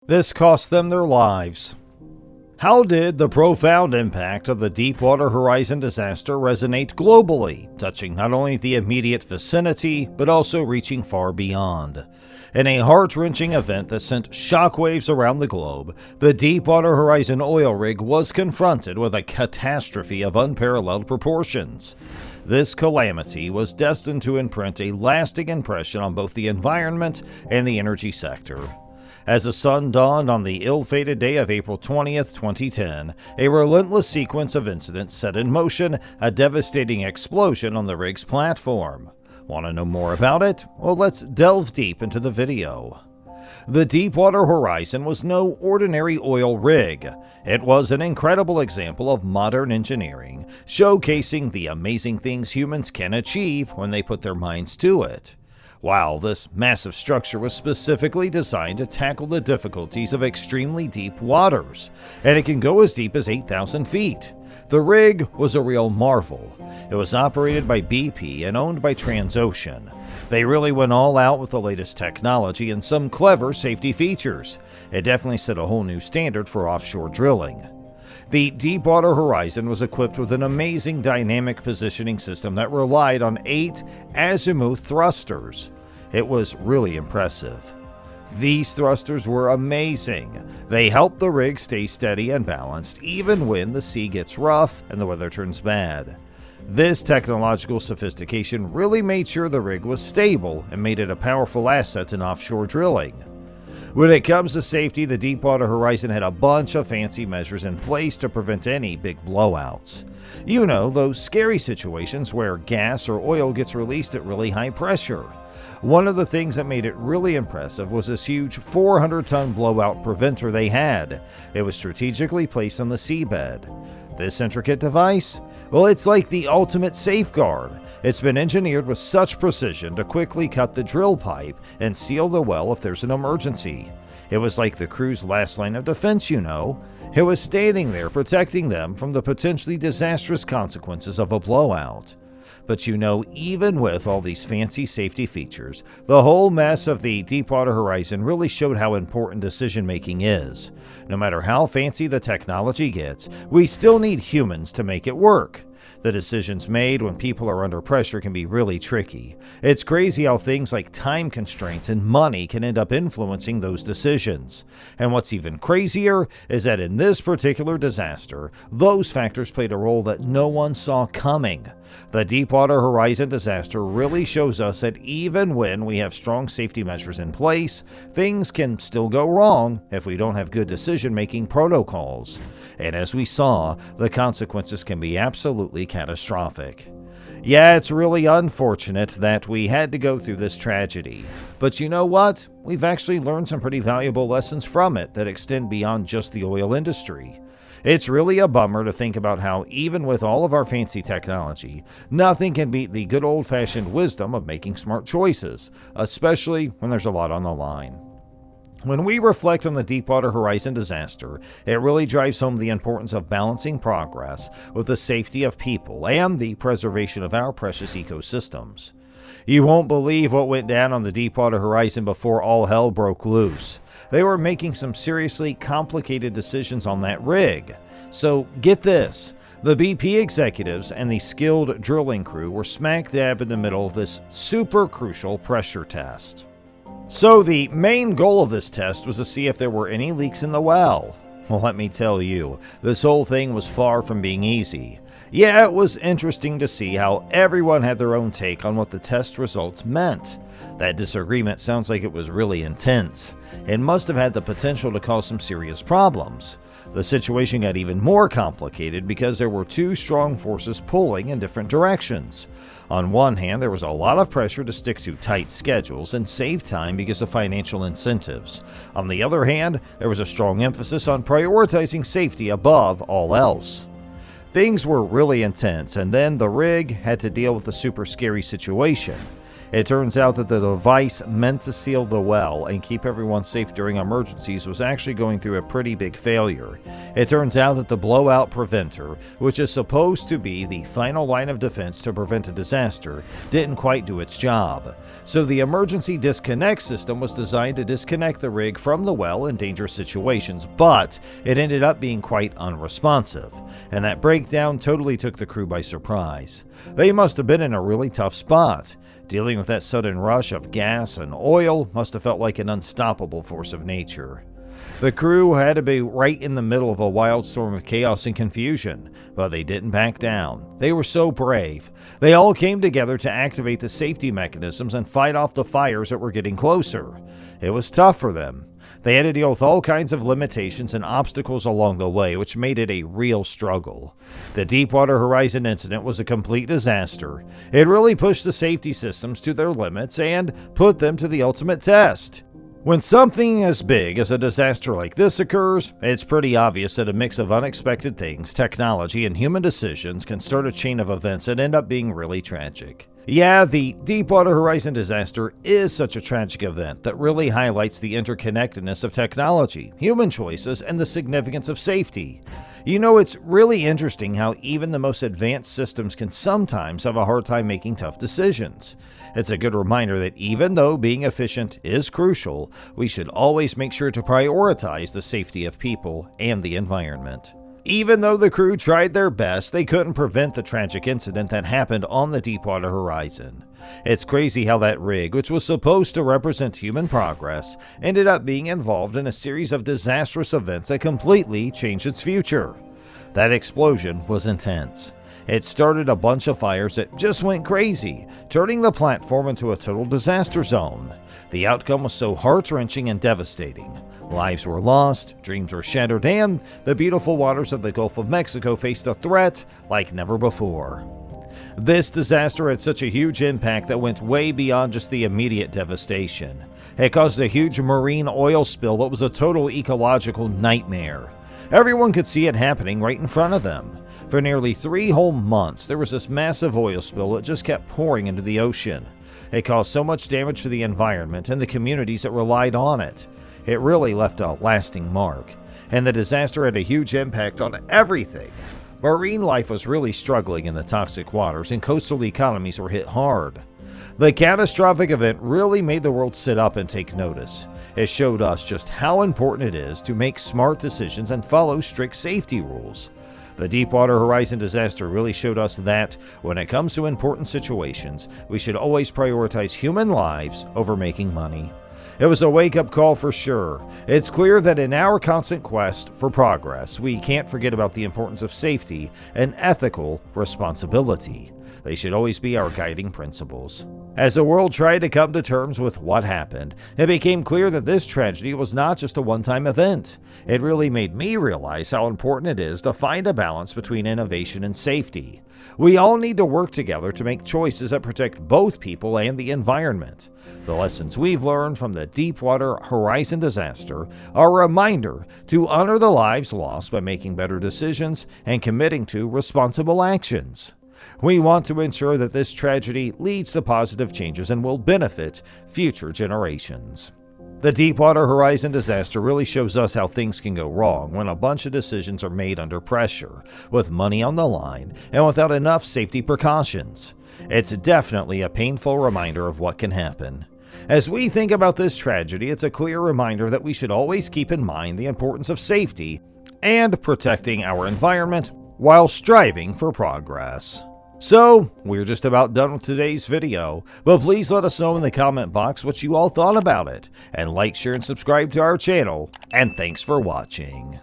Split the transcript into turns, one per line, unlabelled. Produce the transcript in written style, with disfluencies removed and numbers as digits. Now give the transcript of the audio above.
This cost them their lives. How did the profound impact of the Deepwater Horizon disaster resonate globally, touching not only the immediate vicinity, but also reaching far beyond? In a heart-wrenching event that sent shockwaves around the globe, the Deepwater Horizon oil rig was confronted with a catastrophe of unparalleled proportions. This calamity was destined to imprint a lasting impression on both the environment and the energy sector. As the sun dawned on the ill-fated day of April 20th, 2010, a relentless sequence of incidents set in motion a devastating explosion on the rig's platform. Want to know more about it? Well, let's delve deep into the video. The Deepwater Horizon was no ordinary oil rig. It was an incredible example of modern engineering, showcasing the amazing things humans can achieve when they put their minds to it. While this massive structure was specifically designed to tackle the difficulties of extremely deep waters, and it can go as deep as 8,000 feet. The rig was a real marvel. It was operated by BP and owned by Transocean. They really went all out with the latest technology and some clever safety features. It definitely set a whole new standard for offshore drilling. The Deepwater Horizon was equipped with an amazing dynamic positioning system that relied on 8 azimuth thrusters. It was really impressive. These thrusters were amazing. They helped the rig stay steady and balanced even when the sea gets rough and the weather turns bad. This technological sophistication really made sure the rig was stable and made it a powerful asset in offshore drilling. When it comes to safety, the Deepwater Horizon had a bunch of fancy measures in place to prevent any big blowouts. You know, those scary situations where gas or oil gets released at really high pressure. One of the things that made it really impressive was this huge 400-ton blowout preventer they had. It was strategically placed on the seabed. This intricate device? Well, it's like the ultimate safeguard. It's been engineered with such precision to quickly cut the drill pipe and seal the well if there's an emergency. It was like the crew's last line of defense, you know. It was standing there protecting them from the potentially disastrous consequences of a blowout. But you know, even with all these fancy safety features, the whole mess of the Deepwater Horizon really showed how important decision-making is. No matter how fancy the technology gets, we still need humans to make it work. The decisions made when people are under pressure can be really tricky. It's crazy how things like time constraints and money can end up influencing those decisions. And what's even crazier is that in this particular disaster, those factors played a role that no one saw coming. The Deepwater Horizon disaster really shows us that even when we have strong safety measures in place, things can still go wrong if we don't have good decision-making protocols. And as we saw, the consequences can be absolutely catastrophic. Yeah, it's really unfortunate that we had to go through this tragedy. But you know what? We've actually learned some pretty valuable lessons from it that extend beyond just the oil industry. It's really a bummer to think about how, even with all of our fancy technology, nothing can beat the good old-fashioned wisdom of making smart choices, especially when there's a lot on the line. When we reflect on the Deepwater Horizon disaster, it really drives home the importance of balancing progress with the safety of people and the preservation of our precious ecosystems. You won't believe what went down on the Deepwater Horizon before all hell broke loose. They were making some seriously complicated decisions on that rig. So get this, the BP executives and the skilled drilling crew were smack dab in the middle of this super crucial pressure test. So the main goal of this test was to see if there were any leaks in the well. Well, let me tell you, this whole thing was far from being easy. Yeah, it was interesting to see how everyone had their own take on what the test results meant. That disagreement sounds like it was really intense. It must have had the potential to cause some serious problems. The situation got even more complicated because there were two strong forces pulling in different directions. On one hand, there was a lot of pressure to stick to tight schedules and save time because of financial incentives. On the other hand, there was a strong emphasis on prioritizing safety above all else. Things were really intense, and then the rig had to deal with a super scary situation. It turns out that the device meant to seal the well and keep everyone safe during emergencies was actually going through a pretty big failure. It turns out that the blowout preventer, which is supposed to be the final line of defense to prevent a disaster, didn't quite do its job. So the emergency disconnect system was designed to disconnect the rig from the well in dangerous situations, but it ended up being quite unresponsive, and that breakdown totally took the crew by surprise. They must have been in a really tough spot. Dealing with that sudden rush of gas and oil must have felt like an unstoppable force of nature. The crew had to be right in the middle of a wild storm of chaos and confusion, but they didn't back down. They were so brave. They all came together to activate the safety mechanisms and fight off the fires that were getting closer. It was tough for them. They had to deal with all kinds of limitations and obstacles along the way, which made it a real struggle. The Deepwater Horizon incident was a complete disaster. It really pushed the safety systems to their limits and put them to the ultimate test. When something as big as a disaster like this occurs, it's pretty obvious that a mix of unexpected things, technology, and human decisions can start a chain of events that end up being really tragic. Yeah, the Deepwater Horizon disaster is such a tragic event that really highlights the interconnectedness of technology, human choices, and the significance of safety. You know, it's really interesting how even the most advanced systems can sometimes have a hard time making tough decisions. It's a good reminder that even though being efficient is crucial, we should always make sure to prioritize the safety of people and the environment. Even though the crew tried their best, they couldn't prevent the tragic incident that happened on the Deepwater Horizon. It's crazy how that rig, which was supposed to represent human progress, ended up being involved in a series of disastrous events that completely changed its future. That explosion was intense. It started a bunch of fires that just went crazy, turning the platform into a total disaster zone. The outcome was so heart-wrenching and devastating. Lives were lost, dreams were shattered, and the beautiful waters of the Gulf of Mexico faced a threat like never before. This disaster had such a huge impact that went way beyond just the immediate devastation. It caused a huge marine oil spill that was a total ecological nightmare. Everyone could see it happening right in front of them. For nearly 3 whole months, there was this massive oil spill that just kept pouring into the ocean. It caused so much damage to the environment and the communities that relied on it. It really left a lasting mark, and the disaster had a huge impact on everything. Marine life was really struggling in the toxic waters, and coastal economies were hit hard. The catastrophic event really made the world sit up and take notice. It showed us just how important it is to make smart decisions and follow strict safety rules. The Deepwater Horizon disaster really showed us that, when it comes to important situations, we should always prioritize human lives over making money. It was a wake-up call for sure. It's clear that in our constant quest for progress, we can't forget about the importance of safety and ethical responsibility. They should always be our guiding principles. As the world tried to come to terms with what happened, it became clear that this tragedy was not just a one-time event. It really made me realize how important it is to find a balance between innovation and safety. We all need to work together to make choices that protect both people and the environment. The lessons we've learned from the Deepwater Horizon disaster are a reminder to honor the lives lost by making better decisions and committing to responsible actions. We want to ensure that this tragedy leads to positive changes and will benefit future generations. The Deepwater Horizon disaster really shows us how things can go wrong when a bunch of decisions are made under pressure, with money on the line, and without enough safety precautions. It's definitely a painful reminder of what can happen. As we think about this tragedy, it's a clear reminder that we should always keep in mind the importance of safety and protecting our environment while striving for progress. So, we're just about done with today's video, but please let us know in the comment box what you all thought about it, and like, share, and subscribe to our channel, and thanks for watching.